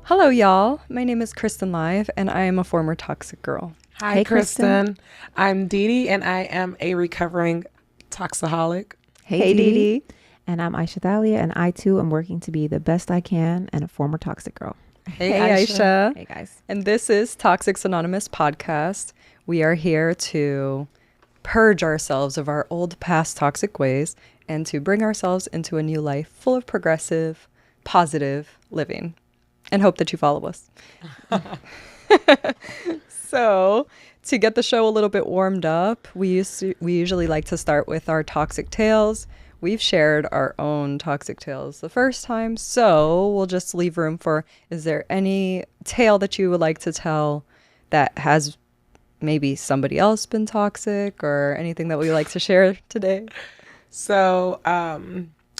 Hello, y'all. My name is Kristen Live, and I am a former toxic girl. Hi, Hey, Kristen. I'm Dee Dee, and I am a recovering toxaholic. Hey, Dee Dee. And I'm Aisha Thalia, and I too am working to be the best I can and a former toxic girl. Hey, Aisha. Hey, guys. And this is Toxics Anonymous podcast. We are here to purge ourselves of our old past toxic ways and to bring ourselves into a new life full of progressive, positive living. And hope that you follow us. So, to get the show a little bit warmed up, we usually like to start with our toxic tales. We've shared our own toxic tales the first time, so we'll just leave room for, is there any tale that you would like to tell that has maybe somebody else been toxic, or anything that we like to share today? So, I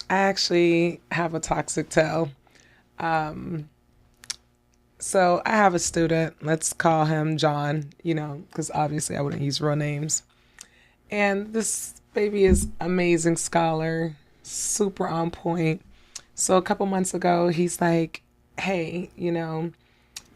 actually have a toxic tale. So I have a student, let's call him John, because obviously I wouldn't use real names. And this baby is amazing scholar, super on point. So a couple months ago, he's like, hey,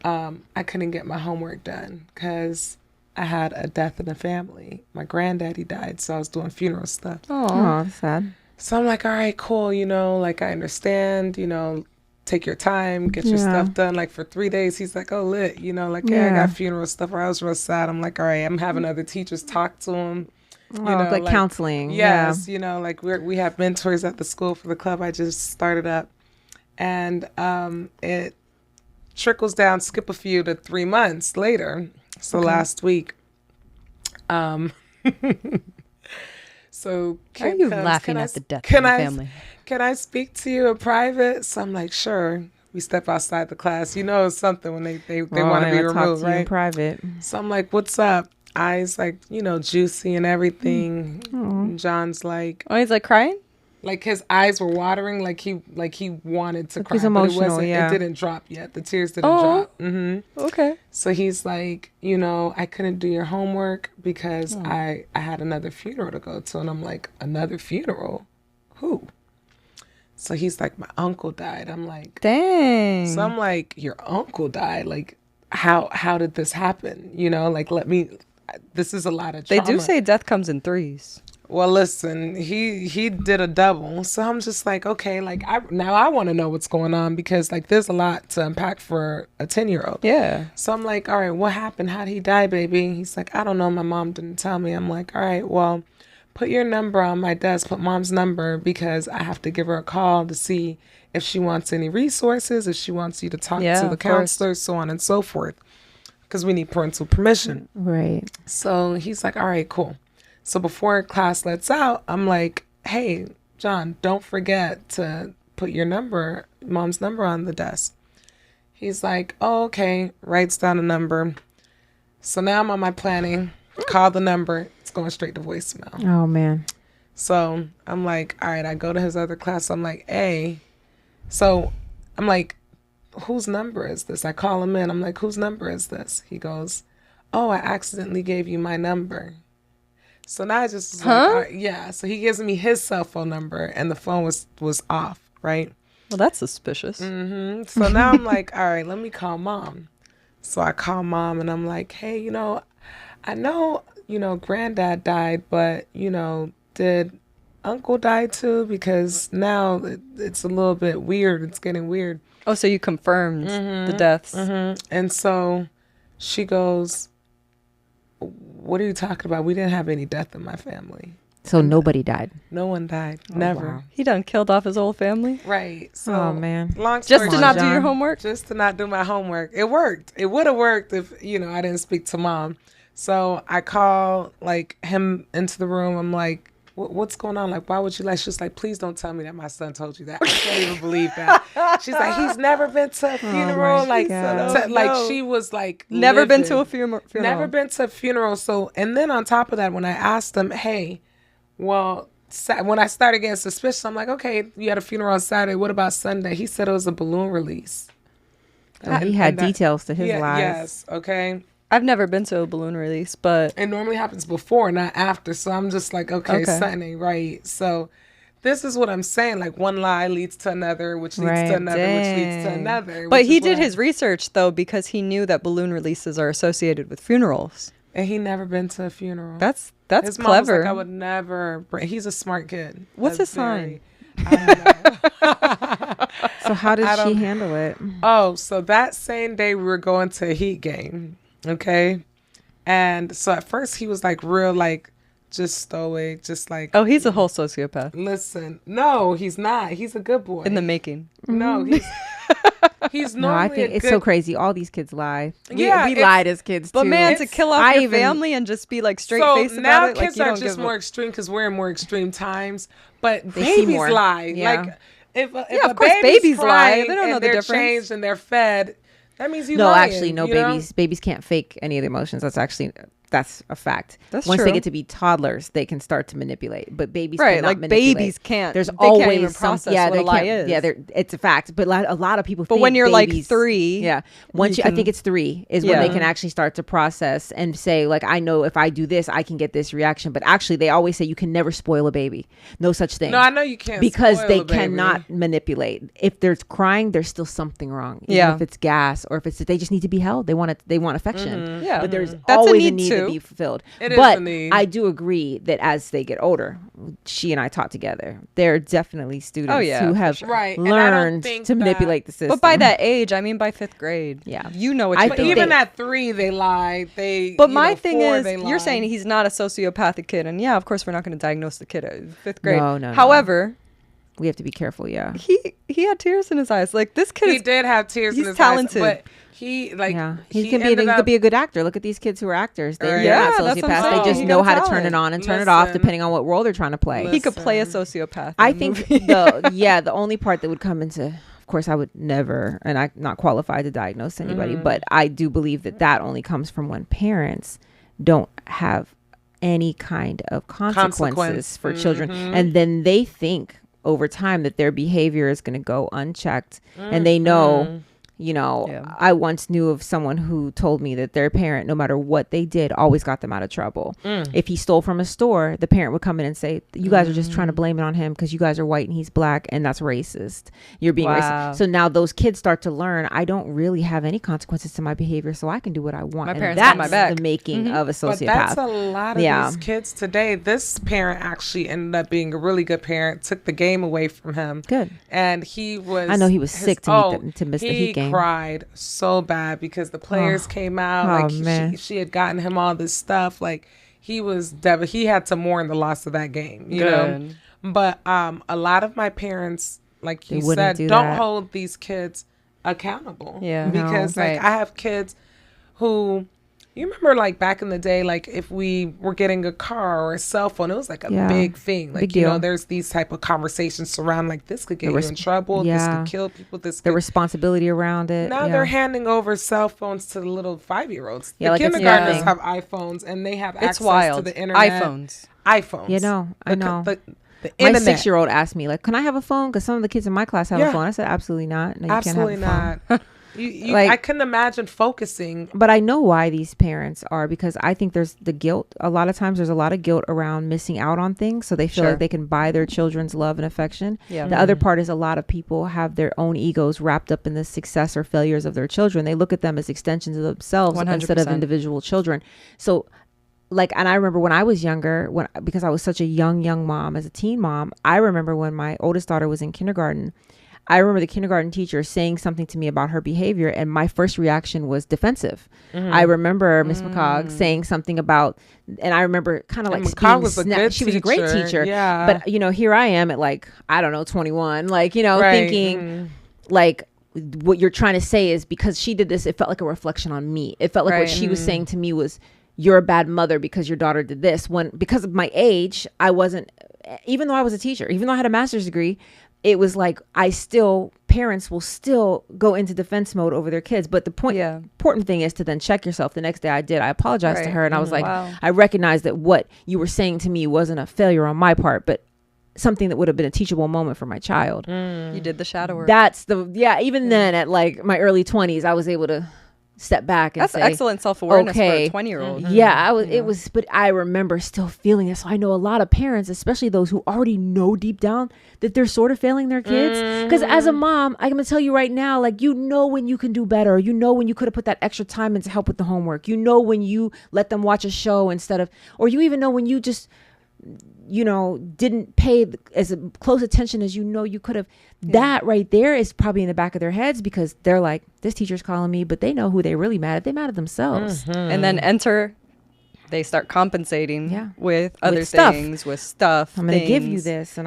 I couldn't get my homework done because I had a death in the family. My granddaddy died, so I was doing funeral stuff. Oh, that's sad. So I'm like, all right, cool, I understand, take your time, get your stuff done. Like for 3 days, he's like, oh, lit, I got funeral stuff. I was real sad. I'm like, all right, I'm having other teachers talk to him. Like counseling. Yes, like we have mentors at the school for the club I just started up. And it trickles down, skip a few to 3 months later. So last week. So Why are you laughing at the death of your family? Can I speak to you in private? So I'm like, sure. We step outside the class. It's something when they want to be removed, talk to you right? in private. So I'm like, what's up? Eyes like, juicy and everything. And John's like, Oh, he's like crying? like his eyes were watering, like he wanted to cry. He's emotional, but it wasn't. yeah. It didn't drop yet. The tears didn't drop. Okay. So he's like, I couldn't do your homework because I had another funeral to go to. And I'm like, another funeral? Who? So he's like, my uncle died. I'm like, Dang. so I'm like, your uncle died? Like, how did this happen? This is a lot of They trauma. do say death comes in threes. Well, listen, he did a double. So I'm just like, okay, like I want to know what's going on because like there's a lot to unpack for a 10-year-old. Yeah. So I'm like, all right, what happened? How'd he die, baby? He's like, I don't know. My mom didn't tell me. I'm like, all right, well, put your number on my desk, put mom's number because I have to give her a call to see if she wants any resources, if she wants you to talk to the counselor, so on and so forth, because we need parental permission. Right. So he's like, all right, cool. So before class lets out, I'm like, hey, John, don't forget to put your number, mom's number on the desk. He's like, oh, okay, writes down a number. So now I'm on my planning, call the number. It's going straight to voicemail. Oh, man. So I'm like, all right, I go to his other class. I'm like, hey. So I'm like, whose number is this? I call him in. I'm like, whose number is this? He goes, oh, I accidentally gave you my number. So now I just was like, all right, yeah. So he gives me his cell phone number and the phone was off, right? Well, that's suspicious. So now I'm like, all right, let me call mom. So I call mom and I'm like, hey, I know, granddad died, but, did uncle die too? Because now it's a little bit weird. It's getting weird. Oh, so you confirmed the deaths. And so she goes, what are you talking about? We didn't have any death in my family. So nobody died. No one died. Never. Wow. He done killed off his whole family? Right. So, Oh, man. long story Just to not do your John. homework? Just to not do my homework. It worked. It would have worked if, I didn't speak to mom. So I call like him into the room. I'm like, what's going on? Like, why would you lie? She's like, please don't tell me that my son told you that. I can't even believe that. She's like, he's never been to a funeral. Like, God. like she was like, Never been to a livid. funeral. Never been to a funeral. So, and then on top of that, when I asked him, hey, well, when I started getting suspicious, I'm like, okay, you had a funeral on Saturday. What about Sunday? He said it was a balloon release. He had details to his lies. Yes. Okay. I've never been to a balloon release, but It normally happens before, not after. So I'm just like, okay, something ain't right. So this is what I'm saying. Like, one lie leads to another, which leads Right. to another, which leads to Dang. another. But which he is did why- his research though, because he knew that balloon releases are associated with funerals. And he never been to a funeral. That's his mom was clever. like, I would never bring. He's a smart kid. What's That's his sign? I don't know. So how did I she don't- handle it? Oh, so that same day we were going to a Heat game. Okay. And so at first he was like real, like just stoic, just like, Oh, he's a whole sociopath listen. No, he's not. He's a good boy. in the making. No, he's No, I normally think a it's good, so crazy. All these kids lie. Yeah, we it's- lied as kids But too. man, to It's- kill off I your even- family and just be like straight So face now about it, like kids you are don't just give more a... extreme because we're in more extreme times. But They see babies more. lie. Yeah. Like if a of course, baby's babies lie. crying They don't and know the they're difference. changed and they're fed, that means you No, lying, actually, no. you know? Babies can't fake any of the emotions. That's a fact. That's Once true. they get to be toddlers, they can start to manipulate. But babies Right, cannot like manipulate. babies can't. There's They can't always even some, process yeah, what they a lie can't- is. Yeah, it's a fact. But a lot of people. But think when you're like babies- 3, yeah. Once you I can- think it's 3 is when Yeah. they can actually start to process and say, like, I know if I do this, I can get this reaction. But actually, they always say you can never spoil a baby. No such thing. No, I know you can't Because spoil they a baby. cannot manipulate. If there's crying, there's still something wrong. Even Yeah. if it's gas or if it's they just need to be held. They want affection. Yeah. But there's That's a always a need need too. to be fulfilled. It is But a need. I do agree that as they get older, she and I taught together. There are definitely students Oh, yeah, who for have sure. Right, and I don't learned think to that- manipulate the system. But by that age, I mean by 5th grade. Yeah. You know what I you're But think doing. even they- at 3, they lie. But you my know, thing 4, is, they lie. you're saying he's not a sociopathic kid, and yeah, of course, we're not going to diagnose the kid at 5th grade. No. However, we have to be careful. Yeah. he had tears in his eyes. Like this kid he is did have tears in he's his talented. eyes, but he like Yeah, he he can ended up, be a good actor. Look at these kids who are actors. They're Yeah, not that's what I'm sociopaths. They saying. just He know got how to turn talent. it on and turn it off Listen. depending on what role they're trying to play. he could play a Listen. sociopath. in I the think movie. the only part that would come into, of course, I would never, and I'm not qualified to diagnose anybody, Mm-hmm. but I do believe that only comes from when parents don't have any kind of consequences Consequence. for children, and then they think over time that their behavior is going to go unchecked, and they know. You know, Yeah. I once knew of someone who told me that their parent, no matter what they did, always got them out of trouble. If he stole from a store, the parent would come in and say, you guys are just trying to blame it on him because you guys are white and he's black, and that's racist. You're being Wow. racist. So now those kids start to learn, I don't really have any consequences to my behavior, so I can do what I want. My And parents got that's my back. the making of a But that's sociopath. a lot of Yeah. these kids today. This parent actually ended up being a really good parent. Took the game away from him. Good. And he was. I know he was sick to miss the Heat game. He cried so bad because the players came out. Oh, Like man. she had gotten him all this stuff. Like he was he had to mourn the loss of that game. You know. Good. But a lot of my parents, like They you wouldn't said, do don't that. hold these kids accountable. Yeah. No, Because like right. I have kids who, you remember like back in the day, like if we were getting a car or a cell phone, it was like a Yeah. big thing. Like, Big you know, deal. there's these type of conversations surrounding like this could get you in res- trouble. This yeah. could kill people. This The could. responsibility around it. Now yeah. they're handing over cell phones to the little 5-year-olds. Yeah, The like it's kindergartners nothing. have iPhones and they have It's access wild. to the internet. iPhones. You know, I know. The My internet. 6-year-old asked me, like, can I have a phone? Because some of the kids in my class have Yeah. a phone. I said, absolutely not. No, you Absolutely can't have a phone. not. You, Like- I couldn't imagine focusing. But I know why these parents are, because I think there's the guilt. A lot of times there's a lot of guilt around missing out on things. So they feel Sure. like they can buy their children's love and affection. Yeah. The other part is a lot of people have their own egos wrapped up in the success or failures of their children. They look at them as extensions of themselves instead of 100%. individual children. So like, and I remember when I was younger, because I was such a young mom, as a teen mom, I remember when my oldest daughter was in kindergarten, I remember the kindergarten teacher saying something to me about her behavior, and my first reaction was defensive. I remember Miss McCogg saying something about, and I remember kind of like And McCogg being was a good she was a great teacher. teacher. Yeah. But you know, here I am at like, I don't know, 21, like, you know, Right. thinking like, what you're trying to say is because she did this, it felt like a reflection on me. It felt like Right. what she was saying to me was, you're a bad mother because your daughter did this. When, because of my age, I wasn't, even though I was a teacher, even though I had a master's degree, it was like, parents will still go into defense mode over their kids. But the important thing is to then check yourself. The next day I apologized to her, and I was like, I recognized that what you were saying to me wasn't a failure on my part, but something that would have been a teachable moment for my child. You did the shadow work. That's even then at like my early 20s, I was able to step back and that's say, excellent self-awareness for okay, a 20-year-old. It was, but I remember still feeling it. So I know a lot of parents, especially those who already know deep down that they're sort of failing their kids. Because as a mom, I'm gonna tell you right now, like, you know when you can do better. You know when you could have put that extra time in to help with the homework. You know when you let them watch a show instead of, or you even know when you just, didn't pay as close attention as you could have. That right there is probably in the back of their heads, because they're like, this teacher's calling me, but they know who they really mad at. They mad at themselves. And then they start compensating with other stuff. things, with stuff. I'm going to give you this, and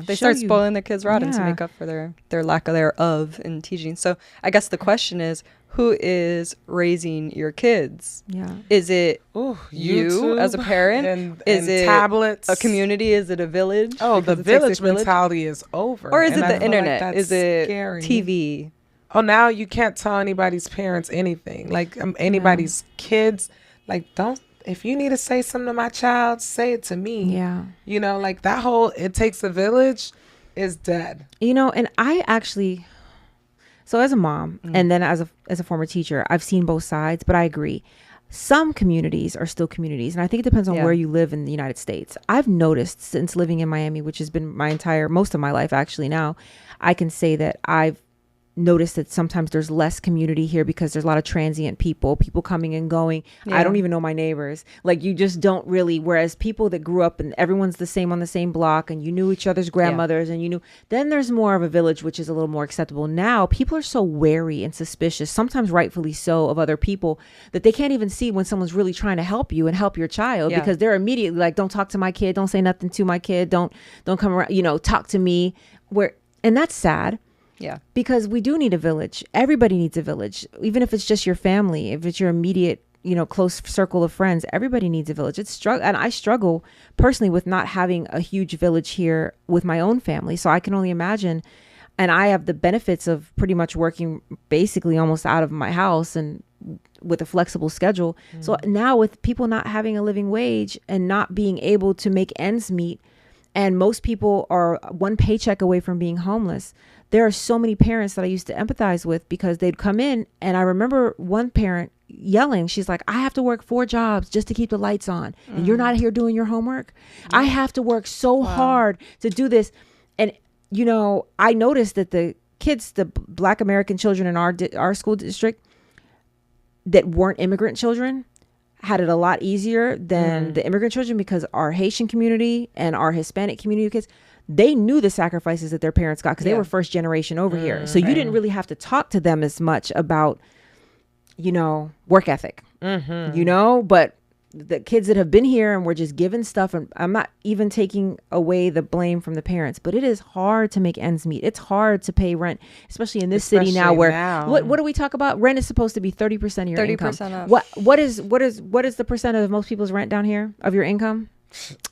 they start spoiling their kids rotten to make up for their lack thereof in teaching. So I guess the question is, who is raising your kids? Yeah. Is it you as a parent? Is it tablets? A community? Is it a village? Oh, the village mentality is over. Or is it the internet? Is it scary. TV? Oh, now you can't tell anybody's parents anything. Like anybody's kids. Like, if you need to say something to my child, say it to me. Yeah. Like that whole "it takes a village" is dead. And I actually, so as a mom and then as a former teacher, I've seen both sides, but I agree. Some communities are still communities, and I think it depends on where you live in the United States. I've noticed since living in Miami, which has been most of my life actually now, I can say that I've noticed that sometimes there's less community here because there's a lot of transient people coming and going. I don't even know my neighbors. Like, you just don't really, whereas people that grew up and everyone's the same on the same block and you knew each other's grandmothers and then there's more of a village, which is a little more acceptable. Now people are so wary and suspicious, sometimes rightfully so, of other people, that they can't even see when someone's really trying to help you and help your child, because they're immediately like, don't talk to my kid, don't say nothing to my kid, don't come around, talk to me. And that's sad. Yeah. Because we do need a village. Everybody needs a village, even if it's just your family, if it's your immediate, close circle of friends. Everybody needs a village. And I struggle personally with not having a huge village here with my own family. So I can only imagine. And I have the benefits of pretty much working basically almost out of my house and with a flexible schedule. So now with people not having a living wage and not being able to make ends meet, and most people are one paycheck away from being homeless. There are so many parents that I used to empathize with, because they'd come in, and I remember one parent yelling, she's like, I have to work 4 jobs just to keep the lights on, and you're not here doing your homework. I have to work so hard to do this. And, I noticed that the kids, the Black American children in our school district that weren't immigrant children, had it a lot easier than the immigrant children, because our Haitian community and our Hispanic community kids, they knew the sacrifices that their parents got because they were first generation over here. So you didn't really have to talk to them as much about, work ethic, but the kids that have been here and were just given stuff, and I'm not even taking away the blame from the parents, but it is hard to make ends meet. It's hard to pay rent, especially in this city now, where what do we talk about? Rent is supposed to be 30% of your income. 30% of what is the percent of most people's rent down here of your income?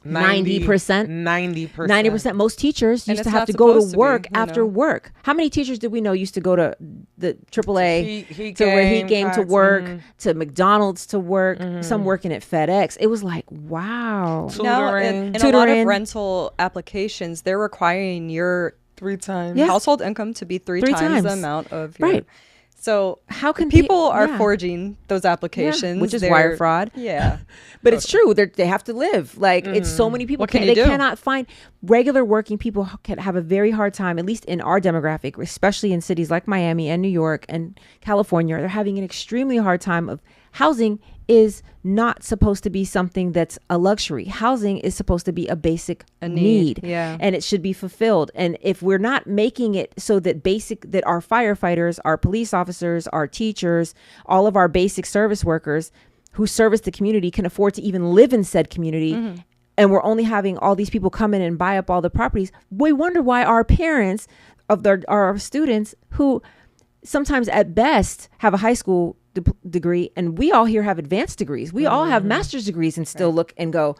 90%. 90%. Most teachers used to have to go to work after work. How many teachers did we know used to go to the AAA to where Heat Game to work, to McDonald's to work, some working at FedEx? It was like, wow. Tutoring. In a lot of rental applications, they're requiring your 3 times household income to be three times the amount of your... Right. So how can people are forging those applications, which is wire fraud. Yeah, but it's true. They have to live. Like it's so many people. They cannot find regular working people. Can have a very hard time, at least in our demographic, especially in cities like Miami and New York and California. They're having an extremely hard time of housing. Is not supposed to be something that's a luxury. Housing is supposed to be a basic need. Yeah. And it should be fulfilled. And if we're not making it so that that our firefighters, our police officers, our teachers, all of our basic service workers who service the community can afford to even live in said community, and we're only having all these people come in and buy up all the properties, we wonder why our parents of our students, who sometimes at best have a high school degree, and we all here have advanced degrees. We all have master's degrees and still look and go,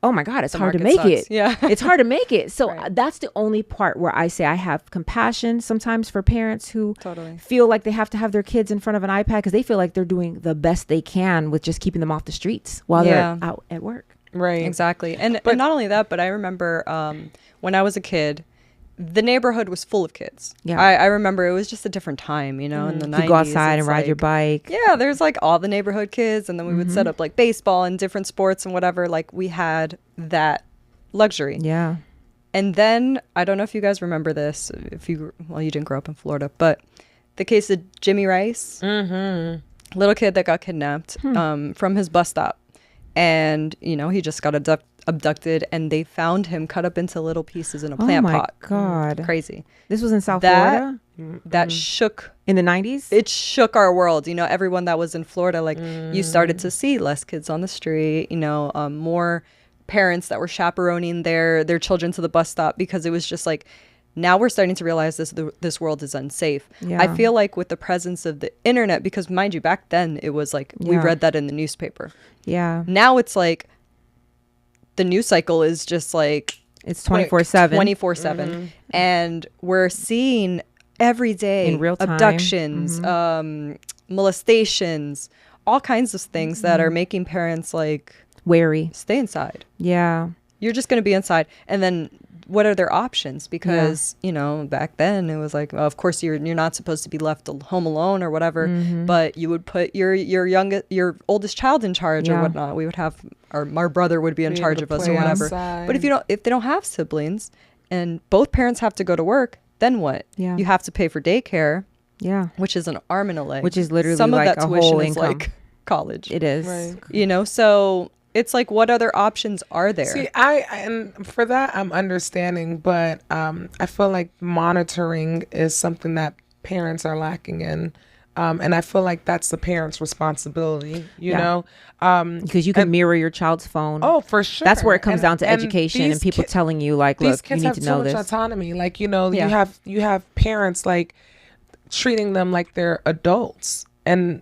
oh my God, it's hard to make it. Yeah. It's hard to make it. So Right. that's the only part where I say I have compassion sometimes for parents who Totally. feel like they have to have their kids in front of an iPad because they feel like they're doing the best they can with just keeping them off the streets while Yeah. they're out at work. Right. Exactly. And But- not only that, but I remember when I was a kid, the neighborhood was full of kids. Yeah. I remember it was just a different time, in the 90s. You go outside and it's ride your like- bike. Yeah, there's like all the neighborhood kids, and then we would set up like baseball and different sports and whatever. Like we had that luxury. Yeah. And then I don't know if you guys remember this, if you didn't grow up in Florida, but the case of Jimmy Rice, little kid that got kidnapped from his bus stop, and he just got abducted, and they found him cut up into little pieces in a plant oh my pot. God. Crazy. This was in South That- Florida That shook. in the 90s? It shook our world. Everyone that was in Florida, like you started to see less kids on the street. More parents that were chaperoning their children to the bus stop, because it was just like, now we're starting to realize this world is unsafe. Yeah. I feel like with the presence of the internet, because mind you, back then it was like we Yeah. read that in the newspaper. Yeah. Now it's like the news cycle is just like It's 24/7. 24/7, and we're seeing every day In real time. abductions, molestations, all kinds of things that are making parents like Wary. stay inside. Yeah. You're just going to be inside, and then what are their options? Because back then it was like, well, of course you're not supposed to be left home alone or whatever, but you would put your oldest child in charge or Yeah. whatnot. We would have our brother would be in Be able charge to of us play or whatever. outside. But if they don't have siblings and both parents have to go to work, then what? Yeah. You have to pay for daycare, Yeah. which is an arm and a leg. Which is literally some like of that a tuition whole is income. like college. It is. Right. So it's like, what other options are there? See, and for that I'm understanding, but I feel like monitoring is something that parents are lacking in, and I feel like that's the parents' responsibility. You Yeah. know, Because you can mirror your child's phone. oh, for sure. That's where it comes And- down to and education and these people telling you, like, these look, you kids need have to so know much this. autonomy. Like Yeah. you have parents like treating them like they're adults, and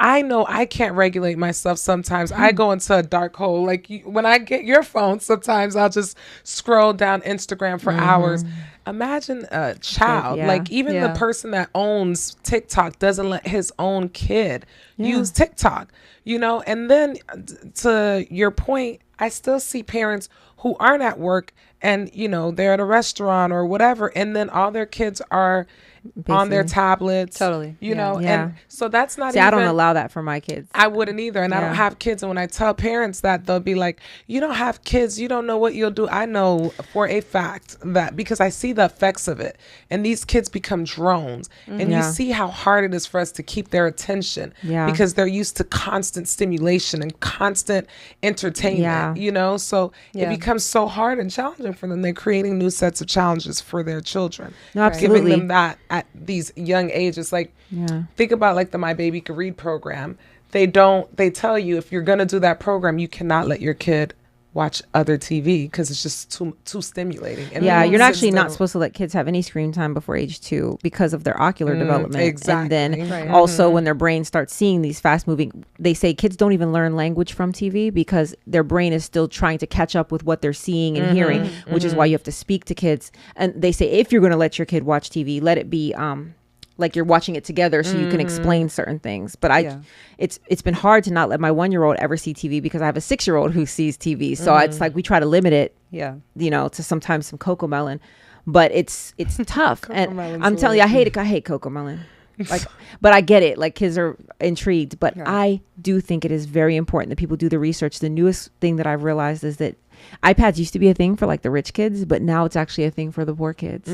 I know I can't regulate myself sometimes. I go into a dark hole. Like when I get your phone, sometimes I'll just scroll down Instagram for hours. Imagine a child, Yeah. like even Yeah. the person that owns TikTok doesn't let his own kid Yeah. use TikTok, and then to your point, I still see parents who aren't at work and, they're at a restaurant or whatever. And then all their kids are on their Basically. tablets. Totally. Yeah. Yeah. And so that's not See, even. I don't allow that for my kids. I wouldn't either. And I Yeah. don't have kids. And when I tell parents that, they'll be like, you don't have kids. You don't know what you'll do. I know for a fact that because I see the effects of it. And these kids become drones. And Yeah. you see how hard it is for us to keep their attention. Yeah. Because they're used to constant stimulation and constant entertainment, Yeah. So Yeah. it becomes so hard and challenging for them. They're creating new sets of challenges for their children. No, Giving absolutely. them that at these young ages. Like, Yeah. think about like the My Baby Could Read program. They tell you if you're going to do that program, you cannot let your kid watch other TV because it's just too stimulating. And Yeah, then you're it actually sits not down. supposed to let kids have any screen time before age 2 because of their ocular development. exactly. And then Right. also when their brain starts seeing these fast moving, they say kids don't even learn language from TV because their brain is still trying to catch up with what they're seeing and hearing, which is why you have to speak to kids. And they say if you're going to let your kid watch TV, let it be like you're watching it together so you can explain certain things. But Yeah. it's been hard to not let my 1-year-old ever see TV because I have a 6-year-old who sees TV. So it's like we try to limit it, Yeah. to sometimes some Coco Melon, but it's tough. And Melon's I'm telling you, I hate Coco Melon. Like, but I get it. Like kids are intrigued, but Yeah. I do think it is very important that people do the research. The newest thing that I've realized is that iPads used to be a thing for like the rich kids, but now it's actually a thing for the poor kids.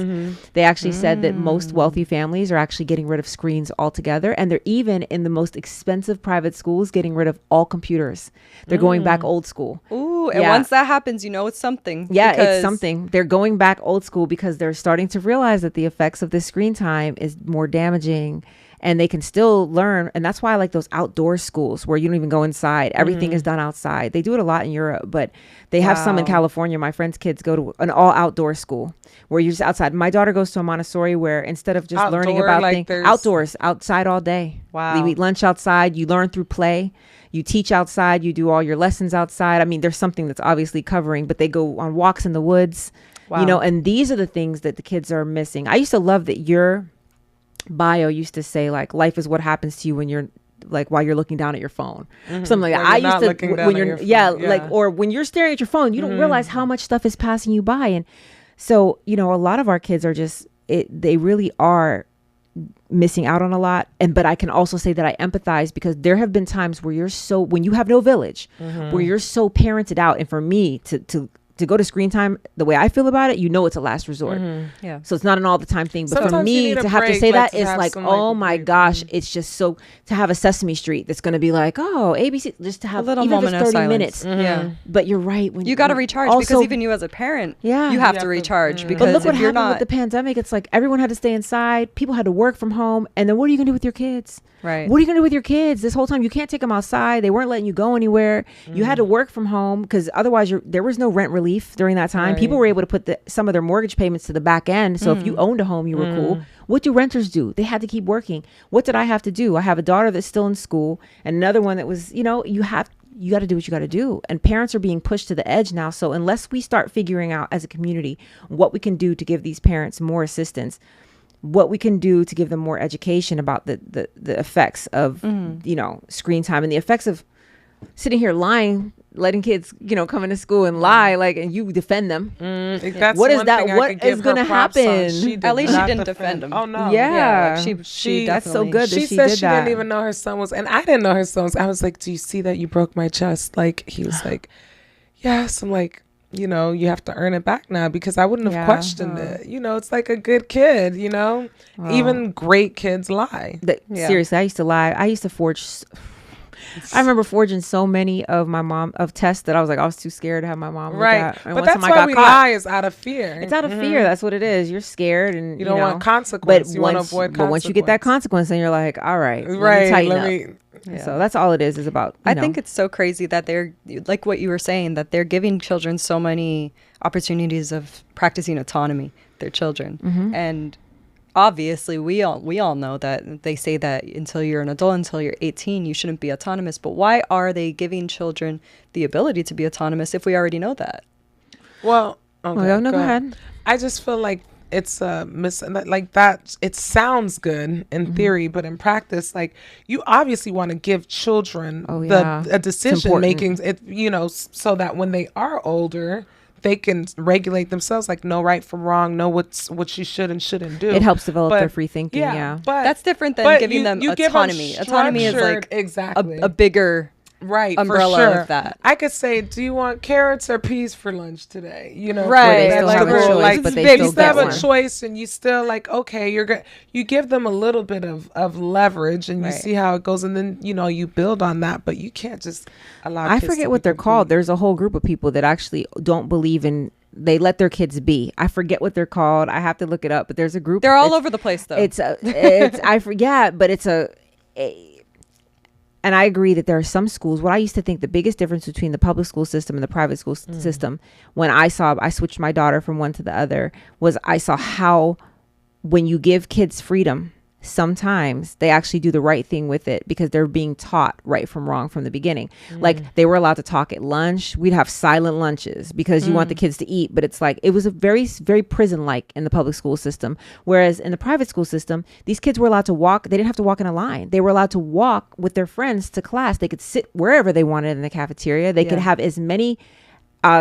They actually said that most wealthy families are actually getting rid of screens altogether. And they're even in the most expensive private schools getting rid of all computers. They're going back old school. Ooh, and Yeah. once that happens, it's something. Yeah, because- it's something. They're going back old school because they're starting to realize that the effects of this screen time is more damaging and they can still learn. And that's why I like those outdoor schools where you don't even go inside. Everything is done outside. They do it a lot in Europe, but they have some in California. My friend's kids go to an all outdoor school where you're just outside. My daughter goes to a Montessori where instead of just Outdoor, learning about like things, outdoors, outside all day. Wow. You eat lunch outside. You learn through play. You teach outside. You do all your lessons outside. I mean, there's something that's obviously covering, but they go on walks in the woods. Wow. You know, and these are the things that the kids are missing. I used to love that your bio used to say like life is what happens to you when you're like while you're looking down at your phone, something like that. I used to when you're like, or when you're staring at your phone, you don't realize how much stuff is passing you by. And so, you know, a lot of our kids are just they really are missing out on a lot. But I can also say that I empathize because there have been times where when you have no village, where you're so parented out. And for me to go to screen time, the way I feel about it, you know, it's a last resort. Yeah. So it's not an all the time thing. But Sometimes for me to have to say that, it's like, oh my gosh, it's just so to have a Sesame Street that's going to be like, oh, ABC, just to have A little even moment if it's of 30 silence. minutes. Yeah. But you're right. When You got to recharge because even you as a parent, you have to recharge because but look what if you're happened not with the pandemic. It's like everyone had to stay inside. People had to work from home. And then what are you going to do with your kids? right. What are you going to do with your kids this whole time? You can't take them outside. They weren't letting you go anywhere. You had to work from home because otherwise there was no rent relief during that time. Right. People were able to put some of their mortgage payments to the back end. So if you owned a home, you were cool. What do renters do? They had to keep working. What did I have to do? I have a daughter that's still in school and another one that was, you know, you got to do what you got to do. And parents are being pushed to the edge now. So unless we start figuring out as a community what we can do to give these parents more assistance, what we can do to give them more education about the effects of, you know, screen time and the effects of sitting here lying, letting kids, you know, come into school and lie, like, and you defend them. That's What is one that? thing I What could give is gonna her props on. happen? She did At least she not didn't defend him. Oh no. Yeah. like she That's so definitely- good that She she said did she that. didn't even know her son was, and I didn't know her son was. I was like, "Do you see that you broke my chest?" Like he was like, "Yes." I'm like, you know, you have to earn it back now because I wouldn't have Yeah. questioned it. You know, it's like a good kid. You know, even great kids lie. Yeah. Seriously, I used to lie. I used to forge. I remember forging so many of my mom of tests that I was like, I was too scared to have my mom look Right, at. And but one that's time I why got we caught. lie is out of fear. It's out of fear. That's what it is. You're scared, and You don't know, want consequence. But You want to once, avoid but once you get that consequence, then you're like, all right, right? let me tighten Let up. me. Yeah. So that's all it is about. I think it's so crazy that they're like what you were saying, that they're giving children so many opportunities of practicing autonomy, their children. And obviously we all know that they say that until you're an adult, until you're 18, you shouldn't be autonomous. But why are they giving children the ability to be autonomous if we already know that? Well, okay, Well, no, go ahead. I just feel like it's like that. It sounds good in theory, but in practice, like you obviously want to give children Oh, yeah. a decision making. It, you know, so that when they are older, they can regulate themselves, like know right from wrong, know what you should and shouldn't do. It helps develop But- their free thinking. Yeah. but That's different than but giving them you give them autonomy. Autonomy is like exactly a bigger right umbrella for sure. of that. I could say, do you want carrots or peas for lunch today? You know, Right. They still like, have a we're choice, like, but they you still still have get a one. choice, and you still like, okay, you give them a little bit of leverage, and you Right. see how it goes, and then you know you build on that, but you can't just allow. I kids forget to what be they're called. complete. There's a whole group of people that actually don't believe in. They let their kids be. I forget what they're called. I have to look it up. But there's a group. They're all it's- over the place though. It's I forget, but it's and I agree that there are some schools. What I used to think the biggest difference between the public school system and the private school system, when I switched my daughter from one to the other, was I saw how when you give kids freedom, sometimes they actually do the right thing with it because they're being taught right from wrong from the beginning. Like they were allowed to talk at lunch. We'd have silent lunches because you want the kids to eat, but it's like it was a very, very prison-like in the public school system. Whereas in the private school system, these kids were allowed to walk. They didn't have to walk in a line. They were allowed to walk with their friends to class. They could sit wherever they wanted in the cafeteria. They could have as many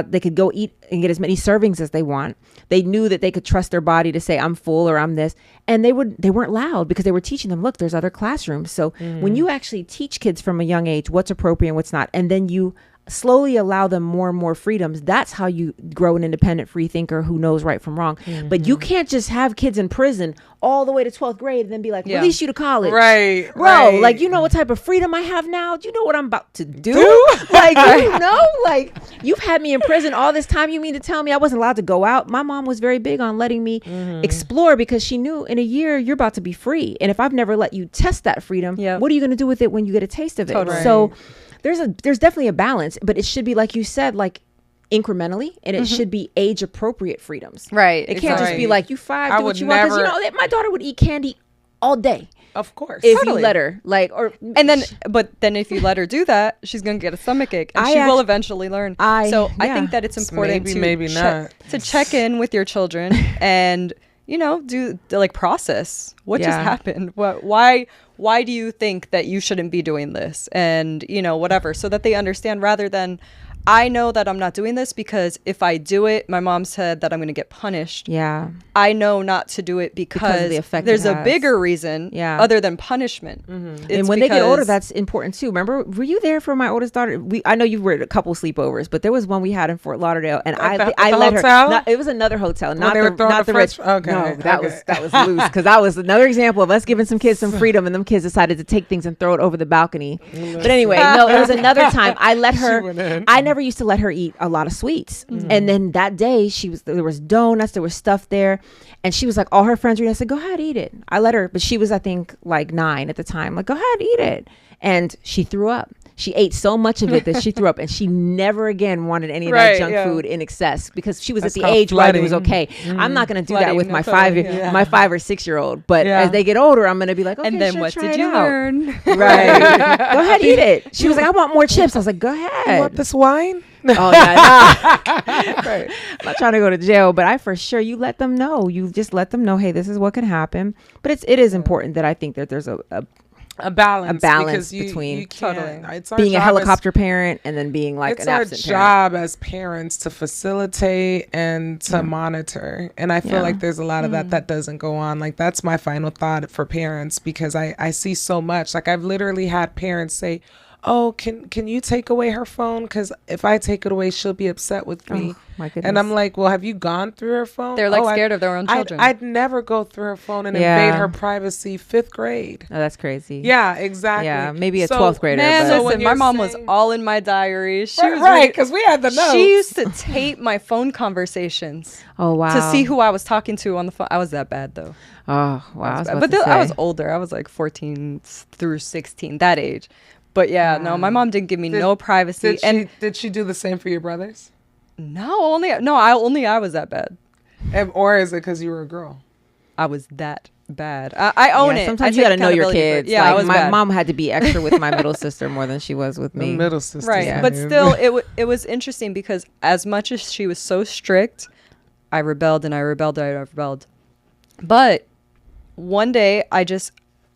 they could go eat and get as many servings as they want. They knew that they could trust their body to say, I'm full or I'm this. And they weren't loud because they were teaching them, look, there's other classrooms. So when you actually teach kids from a young age what's appropriate and what's not, and then you slowly allow them more and more freedoms, that's how you grow an independent free thinker who knows right from wrong. But you can't just have kids in prison all the way to 12th grade and then be like, Yeah. release you to college. Right. Bro, right. like, you know what type of freedom I have now? Do you know what I'm about to do? Like, you know, like, you've had me in prison all this time. You mean to tell me I wasn't allowed to go out? My mom was very big on letting me explore because she knew in a year you're about to be free. And if I've never let you test that freedom, Yep. what are you going to do with it when you get a taste of it? Totally. So there's definitely a balance, but it should be, like you said, like, incrementally, and it should be age appropriate freedoms. Right. It can't just be Right. like, you 5, I do what would you want. Because, you never- know, my daughter would eat candy all day of course. if Totally. you let her. Like, or And then, but then if you let her do that, she's going to get a stomachache and I she will act- eventually learn. I- So I yeah. think that it's important maybe not. to check in with your children and, you know, do like process what just Yeah. happened. Why do you think that you shouldn't be doing this? And, you know, whatever, so that they understand rather than, I know that I'm not doing this because if I do it, my mom said that I'm going to get punished. yeah. I know not to do it because of the effect there's it a has. bigger reason Yeah. other than punishment. And It's when they get older, because- that's important too. Remember, were you there for my oldest daughter? I know you were at a couple sleepovers, but there was one we had in Fort Lauderdale, and I the let her. hotel? Not, it was another hotel, not they were throwing not the the rich. French- okay, No, that okay. was loose because that was another example of us giving some kids some freedom, and them kids decided to take things and throw it over the balcony. But anyway, no, it was another time. I let her. went in. I never used to let her eat a lot of sweets, and then that day there was donuts, there was stuff there, and she was like, all her friends were. I said, go ahead, eat it. I let her, but she was, I think, like 9 at the time. Like, go ahead, eat it, and she threw up. She ate so much of it that she threw up, and she never again wanted any of that Right, junk yeah. food in excess because she was That's at the called age where it was flooding. okay. I'm not going to do that Flooding, with my totally, yeah. my 5 or 6 year old, but Yeah. as they get older, I'm going to be like, okay, and then sure, what try did it you out. learn? Right. Go ahead, eat it. She was like, I want more chips. I was like, go You ahead. want this wine? Oh yeah, I'm not trying to go to jail, but I for sure you let them know. You just let them know, hey, this is what can happen. But it is important that I think that there's a A balance. balance because between you can't- Totally. it's our being a job as- helicopter parent and then being like it's an our absent parent. job as parents to facilitate and to monitor, and I feel Yeah. like there's a lot of that doesn't go on. Like, that's my final thought for parents, because I see so much. Like, I've literally had parents say, oh, can you take away her phone, because if I take it away, she'll be upset with me. Oh, my goodness. And I'm like, well, have you gone through her phone? They're, like, "Oh, scared of their own children." I'd never go through her phone and Yeah. invade her privacy. 5th grade. Oh, that's crazy. Yeah, exactly. Yeah, maybe a So- 12th grader. Man, but So when listen, my you're mom was saying- all in my diary. She was right, reading- because we had the notes. She used to tape my phone conversations oh wow. to see who I was talking to on the phone. I was that bad though. Oh wow. I was about But to I was say. older. I was like 14 through 16, that age. But yeah, no, my mom didn't give me no privacy. Did she do the same for your brothers? I was that bad. Or is it because you were a girl? I was that bad. I own Yeah, it. sometimes I you take got to know your accountability for it. kids. Yeah, Like, I was my bad. mom had to be extra with my middle sister more than she was with The me. middle sister. Right, Yeah. but still, it was interesting because as much as she was so strict, I rebelled and I rebelled and I rebelled. But one day,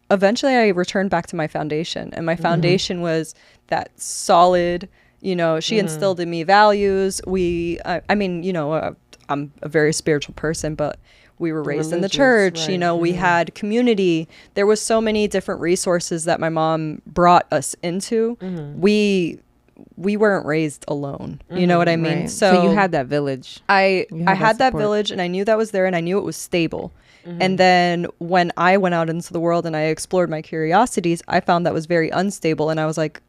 eventually I returned back to my foundation, and my foundation was that solid. You know, she instilled in me values. I mean, you know, I'm a very spiritual person, but we were raised in the Religious, church. You right. know, we had community. There was so many different resources that my mom brought us into. We weren't raised alone. You know what I mean? Right. So you had that village. I You had had that that support. village, and I knew that was there, and I knew it was stable. And then when I went out into the world and I explored my curiosities, I found that was very unstable, and I was like,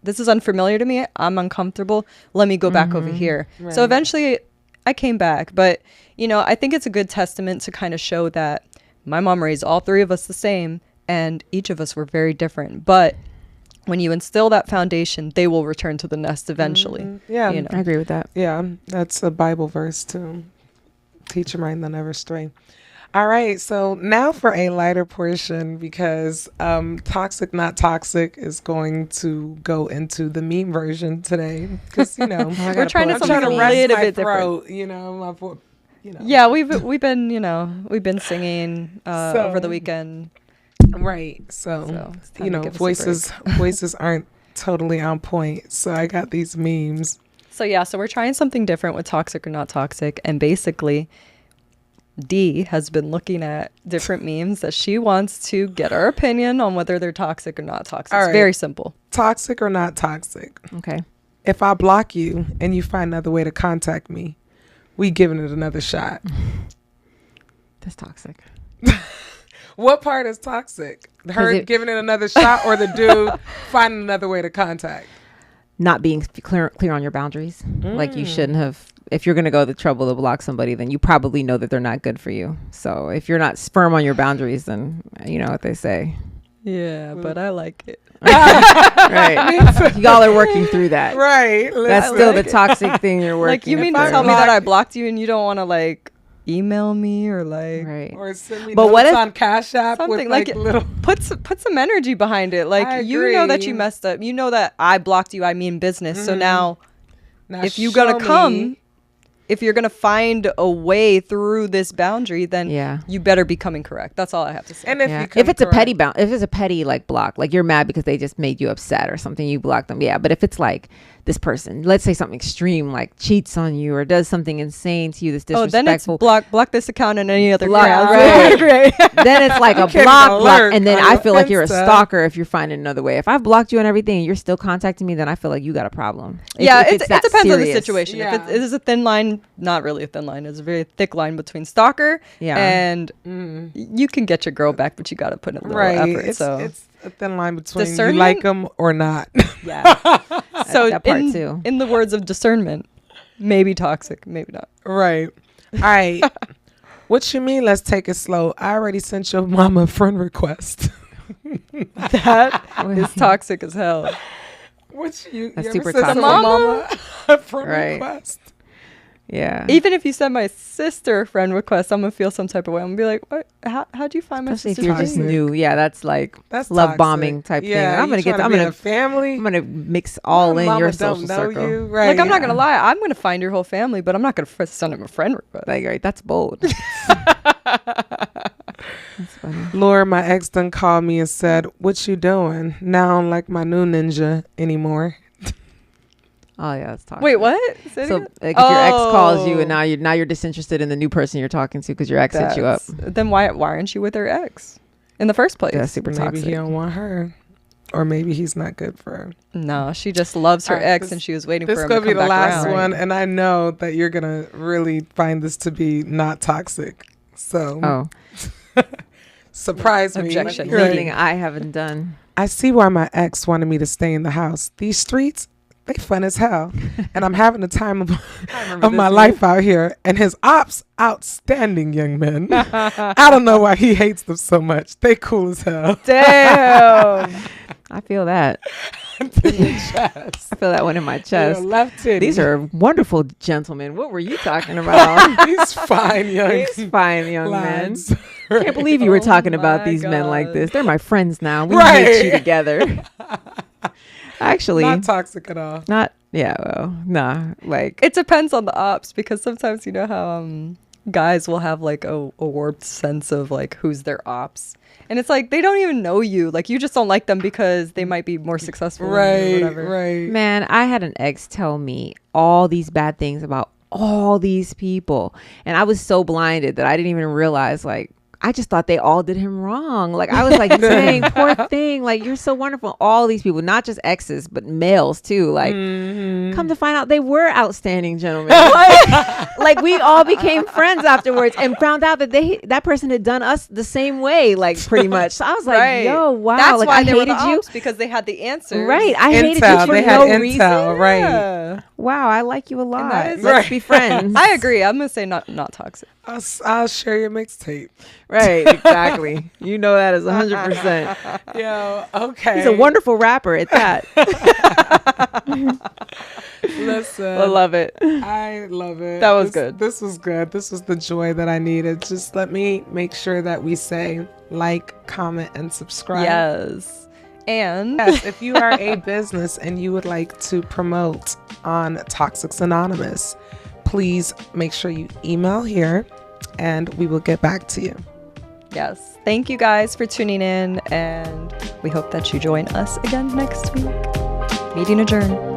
this is unfamiliar to me. I'm uncomfortable. Let me go back over here. So eventually I came back, but you know, I think it's a good testament to kind of show that my mom raised all 3 of us the same, and each of us were very different. But when you instill that foundation, they will return to the nest eventually. Yeah. You know. I agree with that. Yeah, that's a Bible verse too. Teach them right and they'll never stray. All right, so now for a lighter portion, because Toxic Not Toxic is going to go into the meme version today. Because, you know, We're trying to I'm something trying to a rest little my bit different. throat, you know, my voice, you know. Yeah, we've been singing over the weekend. Right. So it's time you to know, give us a voices aren't totally on point. So I got these memes. So we're trying something different with Toxic or Not Toxic, and basically Dee has been looking at different memes that she wants to get our opinion on whether they're toxic or not toxic. All It's right. very simple. Toxic or not toxic? Okay. If I block you and you find another way to contact me, we giving it another shot. That's toxic. What part is toxic? Her it- giving it another shot, or the dude finding another way to contact? Not being clear on your boundaries. Like you shouldn't have. If you're going to go the trouble to block somebody, then you probably know that they're not good for you. So if you're not firm on your boundaries, then you know what they say. Yeah, but I like it. Right. Y'all are working through that. Right. That's listen. still the toxic thing you're working. Like, you mean through. to tell me that I blocked you and you don't want to like email me or like Right. Or send me But notes what if- on Cash App with something like like little. put some energy behind it. Like I you know that you agree. messed up. You know that I blocked you. I mean business. So now Now if you're show gonna me. come, if you're gonna find a way through this boundary, then Yeah. you better be coming correct. That's all I have to say. And if Yeah. you If it's a correct- petty if it's a petty like block, like you're mad because they just made you upset or something, you block them. Yeah. But if it's like this person, let's say something extreme, like cheats on you or does something insane to you that's oh, then it's disrespectful, block this account and any other Block- crap. right. Great. then it's like a Get an block, alert and then on I your feel like you're a Insta. stalker if you're finding another way. If I've blocked you and everything and you're still contacting me, then I feel like you got a problem. Yeah, If it that depends on the serious. situation. Yeah. If it is a thin line, not really a thin line. It's a very thick line between stalker Yeah. and you can get your girl back, but you got to put in a little Right. effort. It's so a thin line between you Discernment? like them or not. Yeah. so that part in, too. in the words of discernment, maybe toxic, maybe not. Right. All right. What you mean? Let's take it slow. I already sent your mama a friend request. That is toxic as hell. What you? That's you super ever sent toxic. someone mama a friend Right. request? Yeah. Even if you send my sister a friend request, I'm gonna feel some type of way. I'm gonna be like, "What? How'd you find my Especially if sister's you're just name?" new. Yeah, that's like That's love toxic. bombing type thing. Yeah, I'm gonna you get. tryna I'm be in gonna. a family. I'm gonna mix all in Mama your don't social know circle. you, right? Like, I'm not gonna lie. I'm gonna find your whole family, but I'm not gonna send him a friend request. Like, right, that's bold. That's funny. Laura, my ex, done called me and said, "What you doing?" Now I don't like my new ninja anymore. Oh yeah, that's toxic. Wait, what? Say it So again? like, if your ex calls you Oh. and now you're disinterested in the new person you're talking to because your ex hit you up. Then why aren't you with her ex in the first place? That's super Maybe toxic. he don't want her, or maybe he's not good for her. No, she just loves her All right, ex, this- and she was waiting This for is him gonna to be come the back last around. one, and I know that you're gonna really find this to be not toxic. So Oh, surprise me. Objection. Right. something I haven't done. I see why my ex wanted me to stay in the house. These streets, they fun as hell, and I'm having the time of my life out here. And his ops, outstanding young men. I don't know why he hates them so much. They cool as hell. Damn. I feel that. I feel that one in my chest. Your left titty. These are wonderful gentlemen. What were you talking about? These fine young These fine young lads. men. Can't believe you were Oh talking about my these men like God. this. They're my friends now. We Right. hate you together. Actually, Not toxic at all. yeah, well, nah. Like, It depends on the ops, because sometimes you know how guys will have like a warped sense of like who's their ops, and it's like they don't even know you. Like, you just don't like them because they might be more successful than you or Right, whatever. right. man, I had an ex tell me all these bad things about all these people. And I was so blinded that I didn't even realize, like, I just thought they all did him wrong. Like, I was like, dang, poor thing. Like, you're so wonderful. All these people, not just exes, but males too. Like, come to find out they were outstanding gentlemen. Like, we all became friends afterwards and found out that that person had done us the same way, like, pretty much. So I was like, Right. yo, wow. That's like, why I they were the hated you. ops, because they had the answers. Right. I hated you Intel. for They had no intel, reason. right? Yeah. Wow, I like you a lot. that is- Let's be friends. I agree. I'm gonna say not toxic. I'll share your mixtape. Right, exactly. You know that is 100%. Yo, okay. He's a wonderful rapper at that. Listen. I love it. I love it. That was This- good. This was good. This was the joy that I needed. Just let me make sure that we say like, comment, and subscribe. Yes. And Yes, if you are a business and you would like to promote on Toxics Anonymous, please make sure you email here and we will get back to you. yes, thank you guys for tuning in, and we hope that you join us again next week. Meeting adjourned.